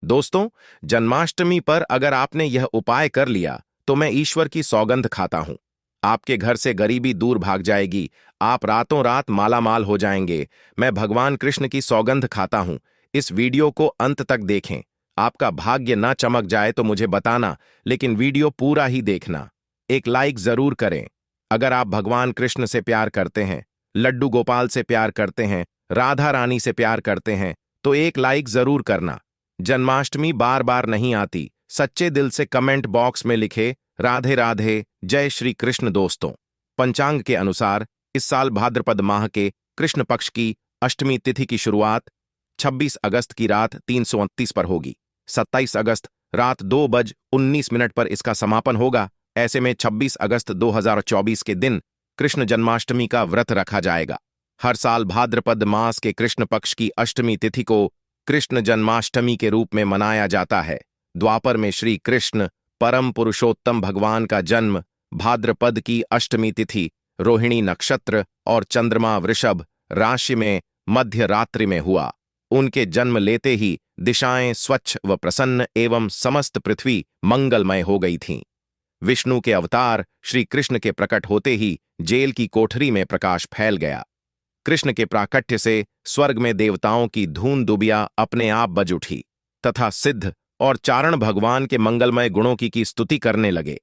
दोस्तों, जन्माष्टमी पर अगर आपने यह उपाय कर लिया तो मैं ईश्वर की सौगंध खाता हूं। आपके घर से गरीबी दूर भाग जाएगी, आप रातों रात मालामाल हो जाएंगे। मैं भगवान कृष्ण की सौगंध खाता हूं। इस वीडियो को अंत तक देखें। आपका भाग्य ना चमक जाए तो मुझे बताना, लेकिन वीडियो पूरा ही देखना। एक लाइक जरूर करें। अगर आप भगवान कृष्ण से प्यार करते हैं, लड्डू गोपाल से प्यार करते हैं, राधा रानी से प्यार करते हैं, तो एक लाइक जरूर करना। जन्माष्टमी बार बार नहीं आती। सच्चे दिल से कमेंट बॉक्स में लिखे राधे राधे, जय श्री कृष्ण। दोस्तों, पंचांग के अनुसार इस साल भाद्रपद माह के कृष्ण पक्ष की अष्टमी तिथि की शुरुआत 26 अगस्त की रात 329 पर होगी। 27 अगस्त रात 2:19 पर इसका समापन होगा। ऐसे में 26 अगस्त 2024 के दिन कृष्ण जन्माष्टमी का व्रत रखा जाएगा। हर साल भाद्रपद मास के कृष्ण पक्ष की अष्टमी तिथि को कृष्ण जन्माष्टमी के रूप में मनाया जाता है। द्वापर में श्री कृष्ण परम पुरुषोत्तम भगवान का जन्म भाद्रपद की अष्टमी तिथि रोहिणी नक्षत्र और चंद्रमा वृषभ राशि में मध्य रात्रि में हुआ। उनके जन्म लेते ही दिशाएं स्वच्छ व प्रसन्न एवं समस्त पृथ्वी मंगलमय हो गई थीं। विष्णु के अवतार श्री कृष्ण के प्रकट होते ही जेल की कोठरी में प्रकाश फैल गया। कृष्ण के प्राकट्य से स्वर्ग में देवताओं की धून दुबिया अपने आप बज उठी तथा सिद्ध और चारण भगवान के मंगलमय गुणों की स्तुति करने लगे।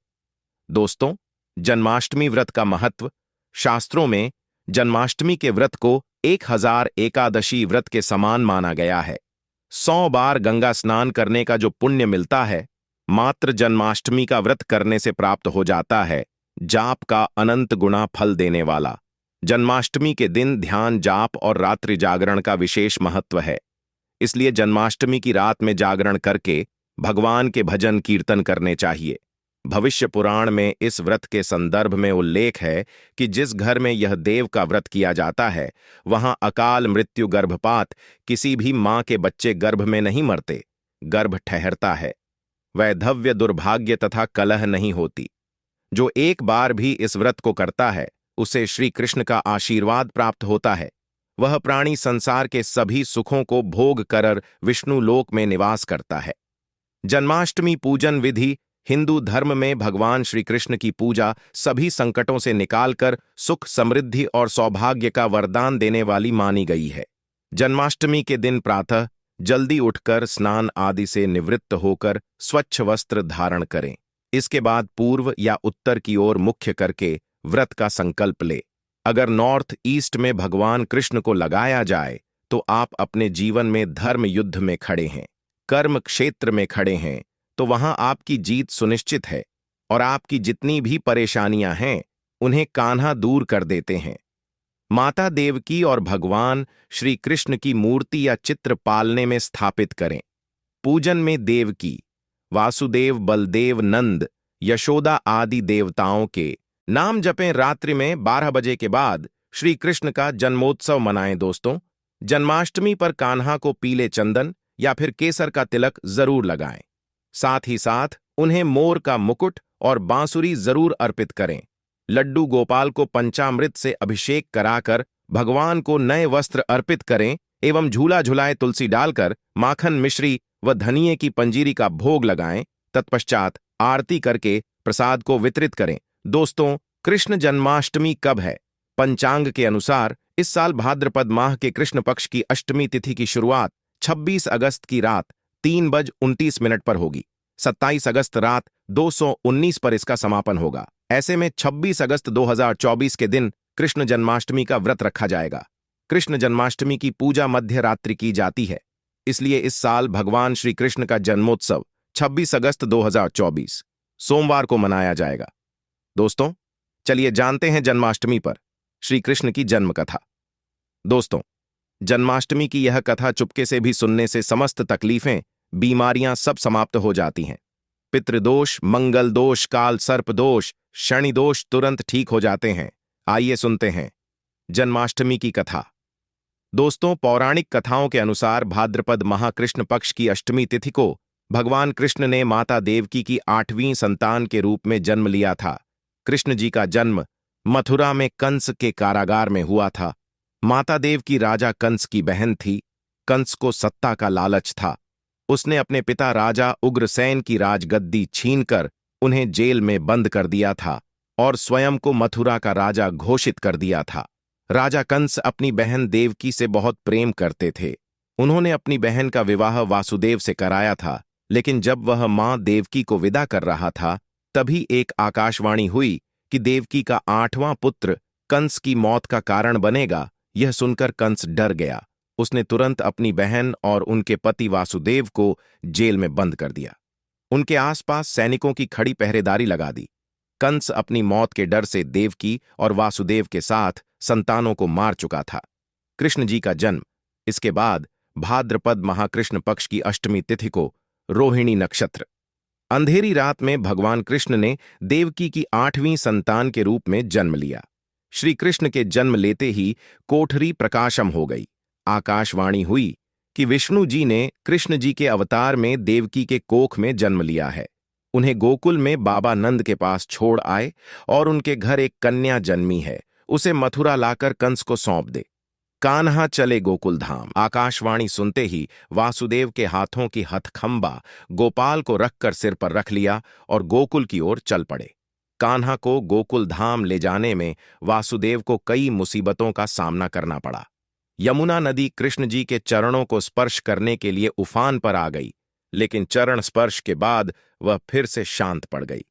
दोस्तों, जन्माष्टमी व्रत का महत्व। शास्त्रों में जन्माष्टमी के व्रत को 1000 एकादशी व्रत के समान माना गया है। 100 बार गंगा स्नान करने का जो पुण्य मिलता है, मात्र जन्माष्टमी का व्रत करने से प्राप्त हो जाता है। जाप का अनंत गुणा फल देने वाला। जन्माष्टमी के दिन ध्यान, जाप और रात्रि जागरण का विशेष महत्व है। इसलिए जन्माष्टमी की रात में जागरण करके भगवान के भजन कीर्तन करने चाहिए। भविष्य पुराण में इस व्रत के संदर्भ में उल्लेख है कि जिस घर में यह देव का व्रत किया जाता है, वहां अकाल मृत्यु, गर्भपात, किसी भी मां के बच्चे गर्भ में नहीं मरते, गर्भ ठहरता है। वैधव्य, दुर्भाग्य तथा कलह नहीं होती। जो एक बार भी इस व्रत को करता है, उसे श्री कृष्ण का आशीर्वाद प्राप्त होता है। वह प्राणी संसार के सभी सुखों को भोग कर विष्णु लोक में निवास करता है। जन्माष्टमी पूजन विधि। हिंदू धर्म में भगवान श्री कृष्ण की पूजा सभी संकटों से निकालकर सुख, समृद्धि और सौभाग्य का वरदान देने वाली मानी गई है। जन्माष्टमी के दिन प्रातः जल्दी उठकर स्नान आदि से निवृत्त होकर स्वच्छ वस्त्र धारण करें। इसके बाद पूर्व या उत्तर की ओर मुख्य करके व्रत का संकल्प ले। अगर नॉर्थ ईस्ट में भगवान कृष्ण को लगाया जाए तो आप अपने जीवन में धर्म युद्ध में खड़े हैं, कर्म क्षेत्र में खड़े हैं, तो वहां आपकी जीत सुनिश्चित है और आपकी जितनी भी परेशानियां हैं उन्हें कान्हा दूर कर देते हैं। माता देवकी और भगवान श्री कृष्ण की मूर्ति या चित्र पालने में स्थापित करें। पूजन में देवकी, वासुदेव, बलदेव, नंद, यशोदा आदि देवताओं के नाम जपें। रात्रि में 12 बजे के बाद श्री कृष्ण का जन्मोत्सव मनाएं। दोस्तों, जन्माष्टमी पर कान्हा को पीले चंदन या फिर केसर का तिलक जरूर लगाएं। साथ ही साथ उन्हें मोर का मुकुट और बांसुरी जरूर अर्पित करें। लड्डू गोपाल को पंचामृत से अभिषेक कराकर भगवान को नए वस्त्र अर्पित करें एवं झूला झुलाए तुलसी डालकर माखन, मिश्री व धनिये की पंजीरी का भोग लगाएं। तत्पश्चात आरती करके प्रसाद को वितरित करें। दोस्तों, कृष्ण जन्माष्टमी कब है? पंचांग के अनुसार इस साल भाद्रपद माह के कृष्ण पक्ष की अष्टमी तिथि की शुरुआत 26 अगस्त की रात 3:29 पर होगी। 27 अगस्त रात 2:19 पर इसका समापन होगा। ऐसे में 26 अगस्त 2024 के दिन कृष्ण जन्माष्टमी का व्रत रखा जाएगा। कृष्ण जन्माष्टमी की पूजा मध्य रात्रि की जाती है, इसलिए इस साल भगवान श्री कृष्ण का जन्मोत्सव 26 अगस्त 2024 सोमवार को मनाया जाएगा। दोस्तों, चलिए जानते हैं जन्माष्टमी पर श्री कृष्ण की जन्म कथा। दोस्तों, जन्माष्टमी की यह कथा चुपके से भी सुनने से समस्त तकलीफें, बीमारियां सब समाप्त हो जाती हैं। पितृदोष, मंगल दोष, काल सर्प दोष, शनि दोष तुरंत ठीक हो जाते हैं। आइए सुनते हैं जन्माष्टमी की कथा। दोस्तों, पौराणिक कथाओं के अनुसार भाद्रपद माह कृष्ण पक्ष की अष्टमी तिथि को भगवान कृष्ण ने माता देवकी की 8वीं संतान के रूप में जन्म लिया था। कृष्ण जी का जन्म मथुरा में कंस के कारागार में हुआ था। माता देवकी राजा कंस की बहन थी। कंस को सत्ता का लालच था। उसने अपने पिता राजा उग्रसेन की राजगद्दी छीनकर उन्हें जेल में बंद कर दिया था और स्वयं को मथुरा का राजा घोषित कर दिया था। राजा कंस अपनी बहन देवकी से बहुत प्रेम करते थे। उन्होंने अपनी बहन का विवाह वासुदेव से कराया था, लेकिन जब वह मां देवकी को विदा कर रहा था, तभी एक आकाशवाणी हुई कि देवकी का 8वां पुत्र कंस की मौत का कारण बनेगा। यह सुनकर कंस डर गया। उसने तुरंत अपनी बहन और उनके पति वासुदेव को जेल में बंद कर दिया। उनके आसपास सैनिकों की खड़ी पहरेदारी लगा दी। कंस अपनी मौत के डर से देवकी और वासुदेव के साथ संतानों को मार चुका था। कृष्ण जी का जन्म। इसके बाद भाद्रपद महाकृष्ण पक्ष की अष्टमी तिथि को रोहिणी नक्षत्र। अंधेरी रात में भगवान कृष्ण ने देवकी की 8वीं संतान के रूप में जन्म लिया। श्री कृष्ण के जन्म लेते ही कोठरी प्रकाशम हो गई। आकाशवाणी हुई कि विष्णु जी ने कृष्ण जी के अवतार में देवकी के कोख में जन्म लिया है। उन्हें गोकुल में बाबा नंद के पास छोड़ आए और उनके घर एक कन्या जन्मी है, उसे मथुरा लाकर कंस को सौंप दे। कान्हा चले गोकुल धाम। आकाशवाणी सुनते ही वासुदेव के हाथों की हथखंबा गोपाल को रखकर सिर पर रख लिया और गोकुल की ओर चल पड़े। कान्हा को गोकुल धाम ले जाने में वासुदेव को कई मुसीबतों का सामना करना पड़ा। यमुना नदी कृष्ण जी के चरणों को स्पर्श करने के लिए उफान पर आ गई, लेकिन चरण स्पर्श के बाद वह फिर से शांत पड़ गई।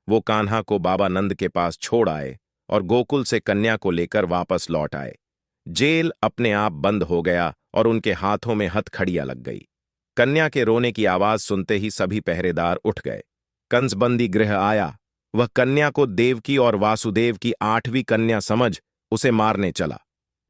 वो कान्हा को बाबा नंद के पास छोड़ आए और गोकुल से कन्या को लेकर वापस लौट आए। जेल अपने आप बंद हो गया और उनके हाथों में हथकड़ियां लग गई। कन्या के रोने की आवाज सुनते ही सभी पहरेदार उठ गए। कंस बंदी गृह आया। वह कन्या को देवकी और वासुदेव की 8वीं कन्या समझ उसे मारने चला,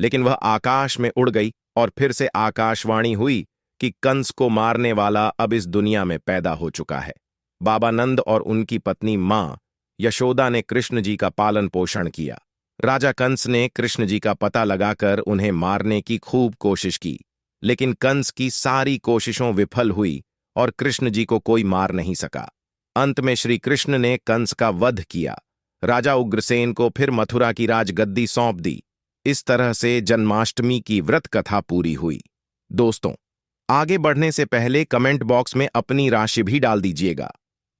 लेकिन वह आकाश में उड़ गई और फिर से आकाशवाणी हुई कि कंस को मारने वाला अब इस दुनिया में पैदा हो चुका है। बाबा नंद और उनकी पत्नी मां यशोदा ने कृष्ण जी का पालन पोषण किया। राजा कंस ने कृष्ण जी का पता लगाकर उन्हें मारने की खूब कोशिश की, लेकिन कंस की सारी कोशिशों विफल हुई और कृष्ण जी को कोई मार नहीं सका। अंत में श्री कृष्ण ने कंस का वध किया। राजा उग्रसेन को फिर मथुरा की राजगद्दी सौंप दी। इस तरह से जन्माष्टमी की व्रत कथा पूरी हुई। दोस्तों, आगे बढ़ने से पहले कमेंट बॉक्स में अपनी राशि भी डाल दीजिएगा।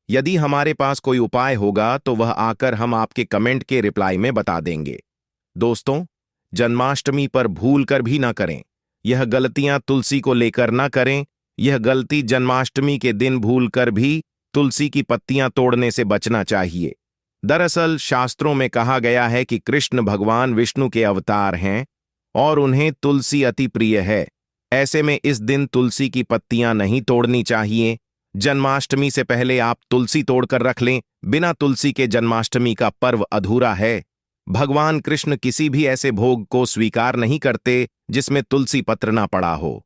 यदि हमारे पास कोई उपाय होगा तो वह आकर हम आपके कमेंट के रिप्लाई में बता देंगे। दोस्तों, जन्माष्टमी पर भूल कर भी ना करें। यह गलतियां तुलसी को लेकर ना करें। यह गलती जन्माष्टमी के दिन भूल कर भी तुलसी की पत्तियां तोड़ने से बचना चाहिए। दरअसल शास्त्रों में कहा गया है कि कृष्ण भगवान विष्णु के अवतार हैं और उन्हें तुलसी अति प्रिय है। ऐसे में इस दिन तुलसी की पत्तियां नहीं तोड़नी चाहिए। जन्माष्टमी से पहले आप तुलसी तोड़कर रख लें। बिना तुलसी के जन्माष्टमी का पर्व अधूरा है। भगवान कृष्ण किसी भी ऐसे भोग को स्वीकार नहीं करते जिसमें तुलसी पत्र ना पड़ा हो।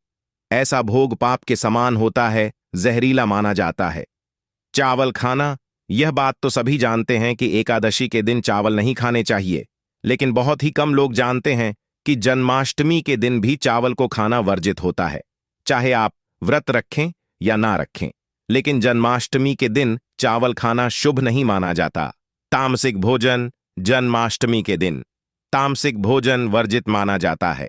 ऐसा भोग पाप के समान होता है, जहरीला माना जाता है। चावल खाना, यह बात तो सभी जानते हैं कि एकादशी के दिन चावल नहीं खाने चाहिए, लेकिन बहुत ही कम लोग जानते हैं कि जन्माष्टमी के दिन भी चावल को खाना वर्जित होता है। चाहे आप व्रत रखें या ना रखें, लेकिन जन्माष्टमी के दिन चावल खाना शुभ नहीं माना जाता। तामसिक भोजन, जन्माष्टमी के दिन तामसिक भोजन वर्जित माना जाता है।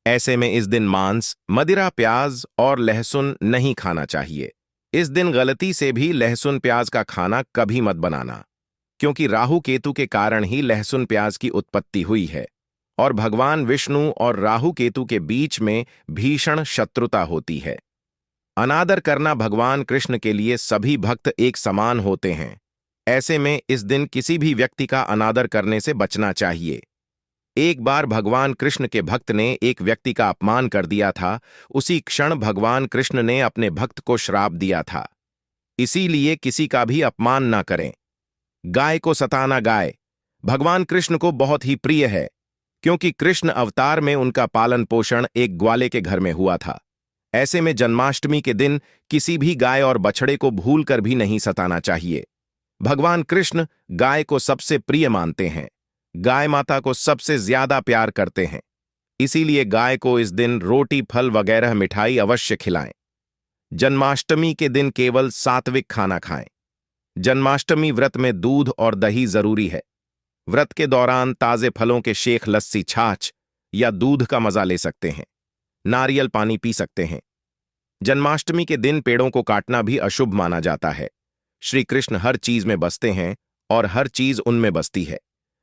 ऐसे में इस दिन मांस, मदिरा, प्याज और लहसुन नहीं खाना चाहिए। इस दिन गलती से भी लहसुन प्याज का खाना कभी मत बनाना, क्योंकि राहु केतु के कारण ही लहसुन प्याज की उत्पत्ति हुई है और भगवान विष्णु और राहु केतु के बीच में भीषण शत्रुता होती है। अनादर करना, भगवान कृष्ण के लिए सभी भक्त एक समान होते हैं। ऐसे में इस दिन किसी भी व्यक्ति का अनादर करने से बचना चाहिए। एक बार भगवान कृष्ण के भक्त ने एक व्यक्ति का अपमान कर दिया था। उसी क्षण भगवान कृष्ण ने अपने भक्त को श्राप दिया था। इसीलिए किसी का भी अपमान ना करें। गाय को सताना, गाय भगवान कृष्ण को बहुत ही प्रिय है, क्योंकि कृष्ण अवतार में उनका पालन पोषण एक ग्वाले के घर में हुआ था। ऐसे में जन्माष्टमी के दिन किसी भी गाय और बछड़े को भूल कर भी नहीं सताना चाहिए। भगवान कृष्ण गाय को सबसे प्रिय मानते हैं। गाय माता को सबसे ज्यादा प्यार करते हैं। इसीलिए गाय को इस दिन रोटी, फल वगैरह मिठाई अवश्य खिलाएं। जन्माष्टमी के दिन केवल सात्विक खाना खाएं। जन्माष्टमी व्रत में दूध और दही जरूरी है। व्रत के दौरान ताजे फलों के शेख, लस्सी, छाछ या दूध का मजा ले सकते हैं। नारियल पानी पी सकते हैं। जन्माष्टमी के दिन पेड़ों को काटना भी अशुभ माना जाता है। श्री कृष्ण हर चीज में बसते हैं और हर चीज उनमें बसती है।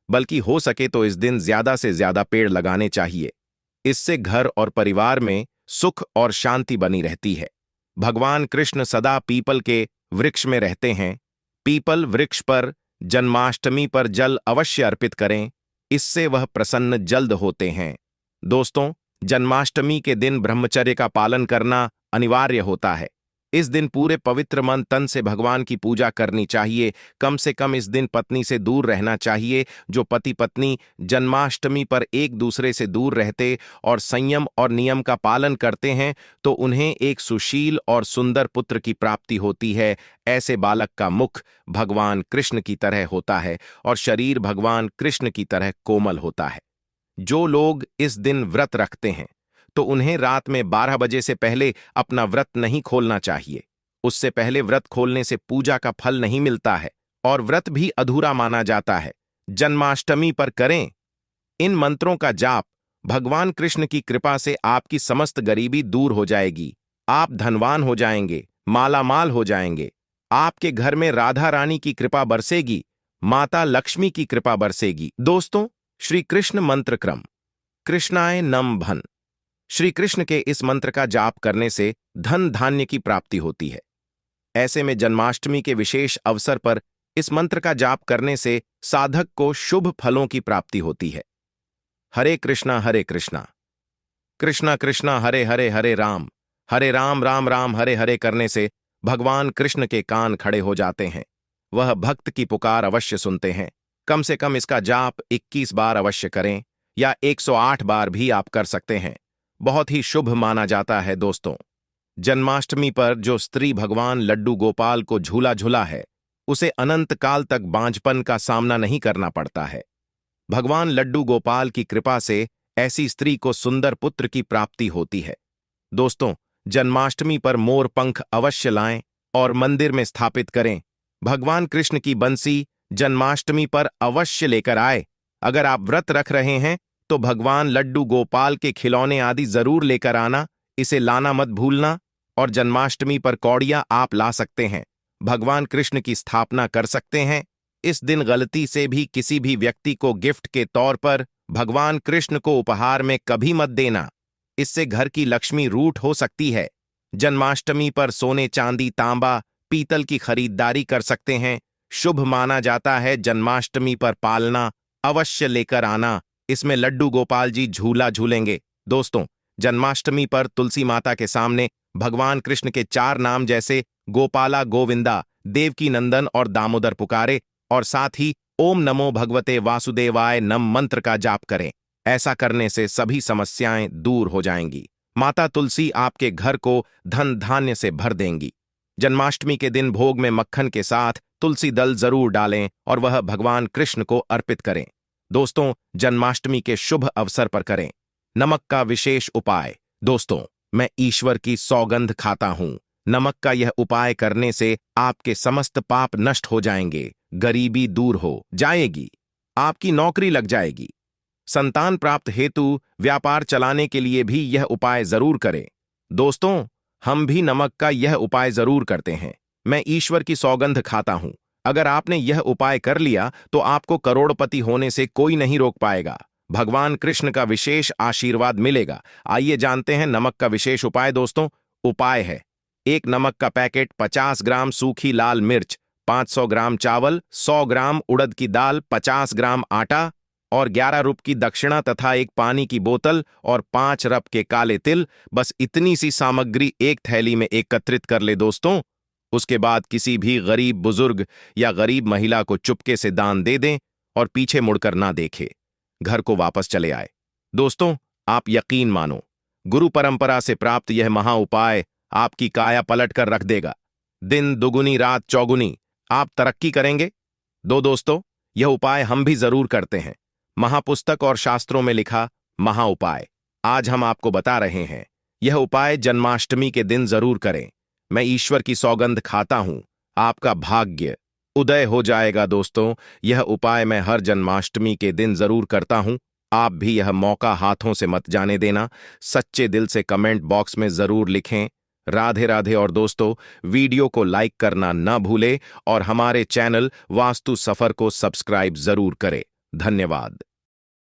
बल्कि हो सके तो इस दिन ज्यादा से ज्यादा पेड़ लगाने चाहिए। इससे घर और परिवार में सुख और शांति बनी रहती है। भगवान कृष्ण सदा पीपल के वृक्ष में रहते हैं। पीपल वृक्ष पर जन्माष्टमी पर जल अवश्य अर्पित करें, इससे वह प्रसन्न जल्द होते हैं। दोस्तों, जन्माष्टमी के दिन ब्रह्मचर्य का पालन करना अनिवार्य होता है। इस दिन पूरे पवित्र मन तन से भगवान की पूजा करनी चाहिए। कम से कम इस दिन पत्नी से दूर रहना चाहिए। जो पति पत्नी जन्माष्टमी पर एक दूसरे से दूर रहते और संयम और नियम का पालन करते हैं तो उन्हें एक सुशील और सुंदर पुत्र की प्राप्ति होती है। ऐसे बालक का मुख भगवान कृष्ण की तरह होता है और शरीर भगवान कृष्ण की तरह कोमल होता है। जो लोग इस दिन व्रत रखते हैं तो उन्हें रात में 12 बजे से पहले अपना व्रत नहीं खोलना चाहिए। उससे पहले व्रत खोलने से पूजा का फल नहीं मिलता है और व्रत भी अधूरा माना जाता है। जन्माष्टमी पर करें इन मंत्रों का जाप। भगवान कृष्ण की कृपा से आपकी समस्त गरीबी दूर हो जाएगी। आप धनवान हो जाएंगे, मालामाल हो जाएंगे। आपके घर में राधा रानी की कृपा बरसेगी, माता लक्ष्मी की कृपा बरसेगी। दोस्तों, श्री कृष्ण मंत्र क्रम। कृष्णाय नम भन। श्री कृष्ण के इस मंत्र का जाप करने से धन धान्य की प्राप्ति होती है। ऐसे में जन्माष्टमी के विशेष अवसर पर इस मंत्र का जाप करने से साधक को शुभ फलों की प्राप्ति होती है। हरे कृष्णा कृष्णा कृष्णा हरे हरे हरे राम राम राम हरे हरे करने से भगवान कृष्ण के कान खड़े हो जाते हैं। वह भक्त की पुकार अवश्य सुनते हैं। कम से कम इसका जाप 21 बार अवश्य करें या 108 बार भी आप कर सकते हैं। बहुत ही शुभ माना जाता है। दोस्तों, जन्माष्टमी पर जो स्त्री भगवान लड्डू गोपाल को झूला झूला है उसे अनंत काल तक बांझपन का सामना नहीं करना पड़ता है। भगवान लड्डू गोपाल की कृपा से ऐसी स्त्री को सुंदर पुत्र की प्राप्ति होती है। दोस्तों, जन्माष्टमी पर मोर पंख अवश्य लाएं और मंदिर में स्थापित करें। भगवान कृष्ण की बंसी जन्माष्टमी पर अवश्य लेकर आए। अगर आप व्रत रख रहे हैं तो भगवान लड्डू गोपाल के खिलौने आदि जरूर लेकर आना। इसे लाना मत भूलना। और जन्माष्टमी पर कौड़ियां आप ला सकते हैं। भगवान कृष्ण की स्थापना कर सकते हैं। इस दिन गलती से भी किसी भी व्यक्ति को गिफ्ट के तौर पर भगवान कृष्ण को उपहार में कभी मत देना। इससे घर की लक्ष्मी रूठ हो सकती है। जन्माष्टमी पर सोने चांदी तांबा पीतल की खरीदारी कर सकते हैं। शुभ माना जाता है। जन्माष्टमी पर पालना अवश्य लेकर आना। इसमें लड्डू गोपाल जी झूला झूलेंगे। दोस्तों, जन्माष्टमी पर तुलसी माता के सामने भगवान कृष्ण के 4 नाम जैसे गोपाला गोविंदा, देवकी नंदन और दामोदर पुकारे और साथ ही ओम नमो भगवते वासुदेवाय नम मंत्र का जाप करें। ऐसा करने से सभी समस्याएं दूर हो जाएंगी। माता तुलसी आपके घर को धन धान्य से भर देंगी। जन्माष्टमी के दिन भोग में मक्खन के साथ तुलसी दल जरूर डालें और वह भगवान कृष्ण को अर्पित करें। दोस्तों, जन्माष्टमी के शुभ अवसर पर करें नमक का विशेष उपाय। दोस्तों, मैं ईश्वर की सौगंध खाता हूं। नमक का यह उपाय करने से आपके समस्त पाप नष्ट हो जाएंगे, गरीबी दूर हो जाएगी, आपकी नौकरी लग जाएगी। संतान प्राप्त हेतु व्यापार चलाने के लिए भी यह उपाय जरूर करें। दोस्तों, हम भी नमक का यह उपाय जरूर करते हैं। मैं ईश्वर की सौगंध खाता हूं। अगर आपने यह उपाय कर लिया तो आपको करोड़पति होने से कोई नहीं रोक पाएगा। भगवान कृष्ण का विशेष आशीर्वाद मिलेगा। आइए जानते हैं नमक का विशेष उपाय। दोस्तों, उपाय है: 1 नमक का पैकेट, 50 ग्राम सूखी लाल मिर्च, 500 ग्राम चावल, 100 ग्राम उड़द की दाल, 50 ग्राम आटा और 11 रुपये की दक्षिणा तथा 1 पानी की बोतल और 5 रप के काले तिल। बस इतनी सी सामग्री एक थैली में एकत्रित कर ले दोस्तों। उसके बाद किसी भी गरीब बुजुर्ग या गरीब महिला को चुपके से दान दे दें और पीछे मुड़कर ना देखे, घर को वापस चले आए। दोस्तों, आप यकीन मानो, गुरु परंपरा से प्राप्त यह महा उपाय आपकी काया पलट कर रख देगा। दिन दुगुनी रात चौगुनी आप तरक्की करेंगे। दोस्तों, यह उपाय हम भी जरूर करते हैं। महापुस्तक और शास्त्रों में लिखा महा उपाय आज हम आपको बता रहे हैं। यह उपाय जन्माष्टमी के दिन जरूर करें। मैं ईश्वर की सौगंध खाता हूं, आपका भाग्य उदय हो जाएगा। दोस्तों, यह उपाय मैं हर जन्माष्टमी के दिन जरूर करता हूं। आप भी यह मौका हाथों से मत जाने देना। सच्चे दिल से कमेंट बॉक्स में जरूर लिखें, राधे राधे। और दोस्तों, वीडियो को लाइक करना ना भूले और हमारे चैनल वास्तु सफर को सब्सक्राइब जरूर करें। धन्यवाद।